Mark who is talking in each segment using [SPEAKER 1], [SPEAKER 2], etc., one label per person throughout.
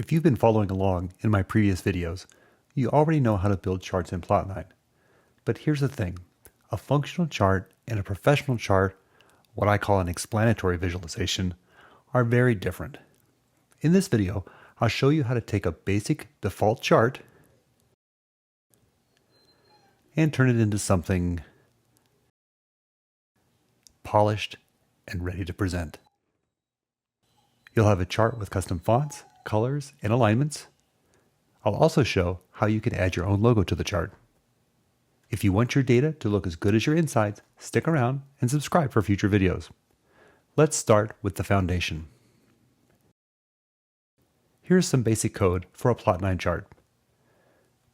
[SPEAKER 1] If you've been following along in my previous videos, you already know how to build charts in Plotnine. But here's the thing, a functional chart and a professional chart, what I call an explanatory visualization, are very different. In this video, I'll show you how to take a basic default chart and turn it into something polished and ready to present. You'll have a chart with custom fonts, colors, and alignments. I'll also show how you can add your own logo to the chart. If you want your data to look as good as your insights, stick around and subscribe for future videos. Let's start with the foundation. Here's some basic code for a Plotnine chart.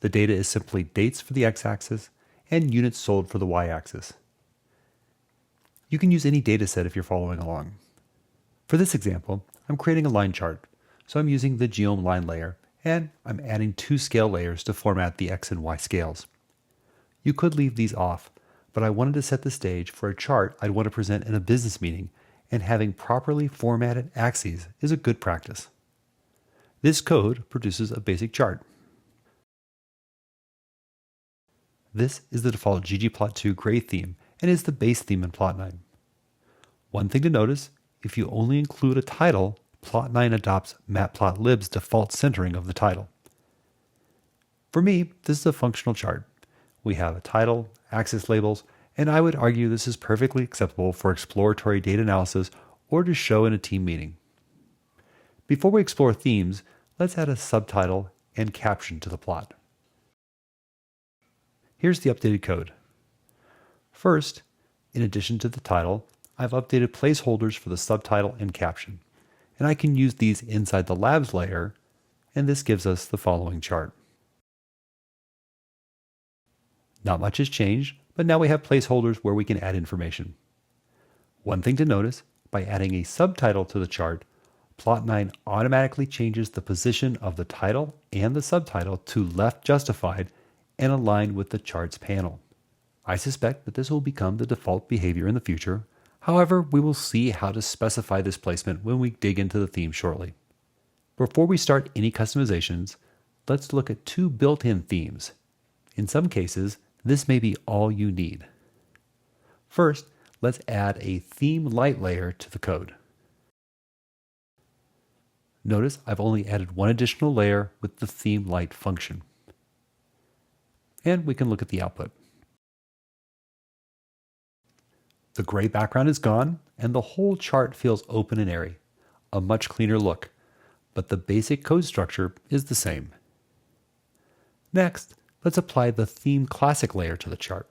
[SPEAKER 1] The data is simply dates for the x-axis and units sold for the y-axis. You can use any data set if you're following along. For this example, I'm creating a line chart, so I'm using the geom line layer, and I'm adding 2 scale layers to format the x and y scales. You could leave these off, but I wanted to set the stage for a chart I'd want to present in a business meeting, and having properly formatted axes is a good practice. This code produces a basic chart. This is the default ggplot2 gray theme and is the base theme in Plotnine. One thing to notice, if you only include a title, Plotnine adopts matplotlib's default centering of the title. For me, this is a functional chart. We have a title, axis labels, and I would argue this is perfectly acceptable for exploratory data analysis or to show in a team meeting. Before we explore themes, let's add a subtitle and caption to the plot. Here's the updated code. First, in addition to the title, I've updated placeholders for the subtitle and caption, and I can use these inside the labs layer, and this gives us the following chart. Not much has changed, but now we have placeholders where we can add information. One thing to notice, by adding a subtitle to the chart, Plotnine automatically changes the position of the title and the subtitle to left justified and aligned with the charts panel. I suspect that this will become the default behavior in the future. However, we will see how to specify this placement when we dig into the theme shortly. Before we start any customizations, let's look at 2 built-in themes. In some cases, this may be all you need. First, let's add a theme light layer to the code. Notice I've only added one additional layer with the theme light function. And we can look at the output. The gray background is gone, and the whole chart feels open and airy, a much cleaner look, but the basic code structure is the same. Next, let's apply the theme classic layer to the chart.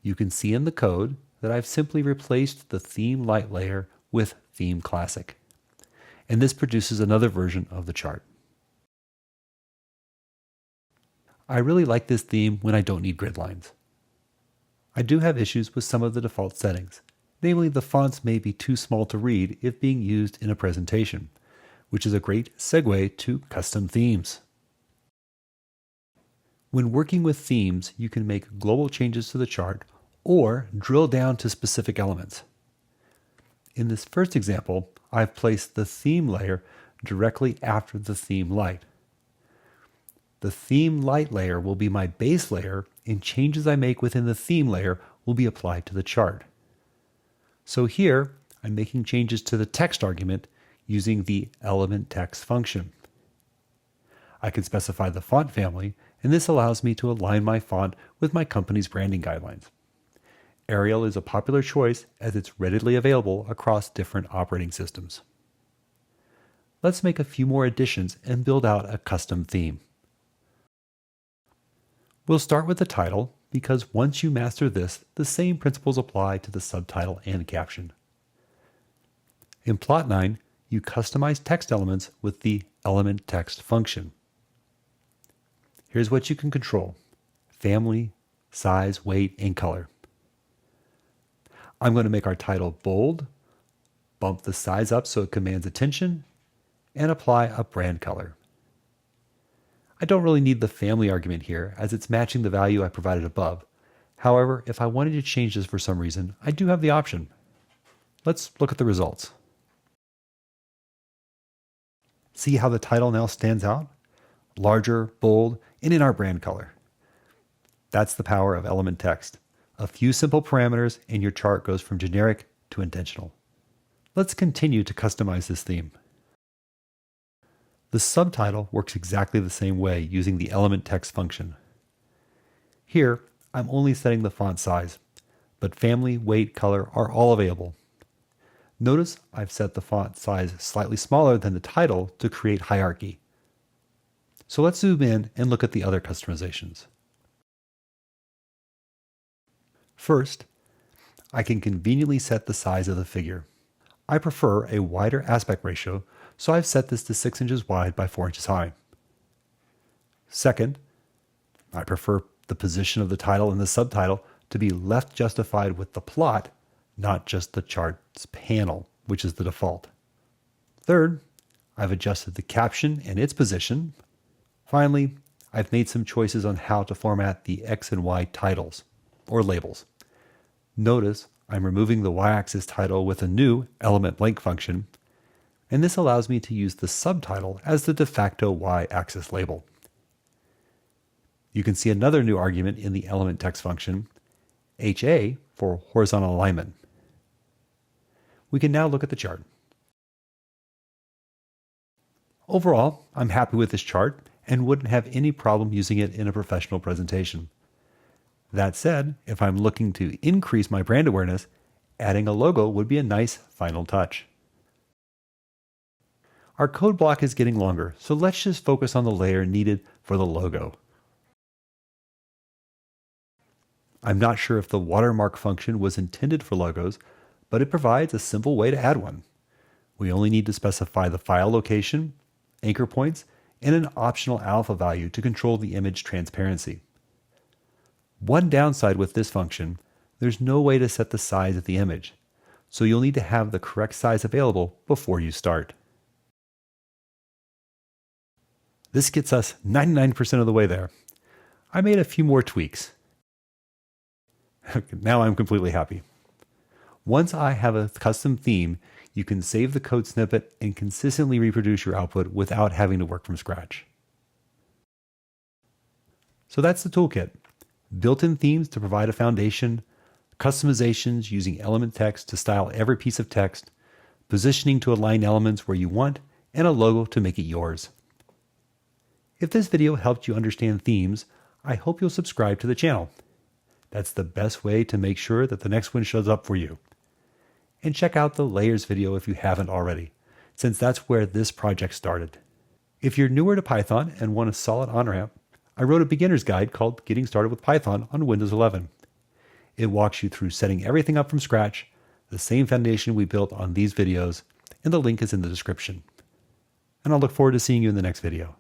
[SPEAKER 1] You can see in the code that I've simply replaced the theme light layer with theme classic, and this produces another version of the chart. I really like this theme when I don't need grid lines. I do have issues with some of the default settings, namely the fonts may be too small to read if being used in a presentation, which is a great segue to custom themes. When working with themes, you can make global changes to the chart or drill down to specific elements. In this first example, I've placed the theme layer directly after the theme light. The theme light layer will be my base layer, and changes I make within the theme layer will be applied to the chart. So here, I'm making changes to the text argument using the element text function. I can specify the font family, and this allows me to align my font with my company's branding guidelines. Arial is a popular choice as it's readily available across different operating systems. Let's make a few more additions and build out a custom theme. We'll start with the title because once you master this, the same principles apply to the subtitle and caption. In Plotnine, you customize text elements with the element text function. Here's what you can control: family, size, weight, and color. I'm going to make our title bold, bump the size up so it commands attention, and apply a brand color. I don't really need the family argument here as it's matching the value I provided above. However, if I wanted to change this for some reason, I do have the option. Let's look at the results. See how the title now stands out? Larger, bold, and in our brand color. That's the power of element text. A few simple parameters and your chart goes from generic to intentional. Let's continue to customize this theme. The subtitle works exactly the same way using the element text function. Here, I'm only setting the font size, but family, weight, color are all available. Notice I've set the font size slightly smaller than the title to create hierarchy. So let's zoom in and look at the other customizations. First, I can conveniently set the size of the figure. I prefer a wider aspect ratio, so I've set this to 6 inches wide by 4 inches high. Second, I prefer the position of the title and the subtitle to be left justified with the plot, not just the chart's panel, which is the default. Third, I've adjusted the caption and its position. Finally, I've made some choices on how to format the X and Y titles, or labels. Notice I'm removing the Y-axis title with a new element blank function, and this allows me to use the subtitle as the de facto Y-axis label. You can see another new argument in the element text function, HA for horizontal alignment. We can now look at the chart. Overall, I'm happy with this chart and wouldn't have any problem using it in a professional presentation. That said, if I'm looking to increase my brand awareness, adding a logo would be a nice final touch. Our code block is getting longer, so let's just focus on the layer needed for the logo. I'm not sure if the watermark function was intended for logos, but it provides a simple way to add one. We only need to specify the file location, anchor points, and an optional alpha value to control the image transparency. One downside with this function, there's no way to set the size of the image, so you'll need to have the correct size available before you start. This gets us 99% of the way there. I made a few more tweaks. Now I'm completely happy. Once I have a custom theme, you can save the code snippet and consistently reproduce your output without having to work from scratch. So that's the toolkit. Built-in themes to provide a foundation, customizations using element text to style every piece of text, positioning to align elements where you want, and a logo to make it yours. If this video helped you understand themes, I hope you'll subscribe to the channel. That's the best way to make sure that the next one shows up for you. And check out the layers video if you haven't already, since that's where this project started. If you're newer to Python and want a solid on-ramp, I wrote a beginner's guide called Getting Started with Python on Windows 11. It walks you through setting everything up from scratch, the same foundation we built on these videos, and the link is in the description. And I'll look forward to seeing you in the next video.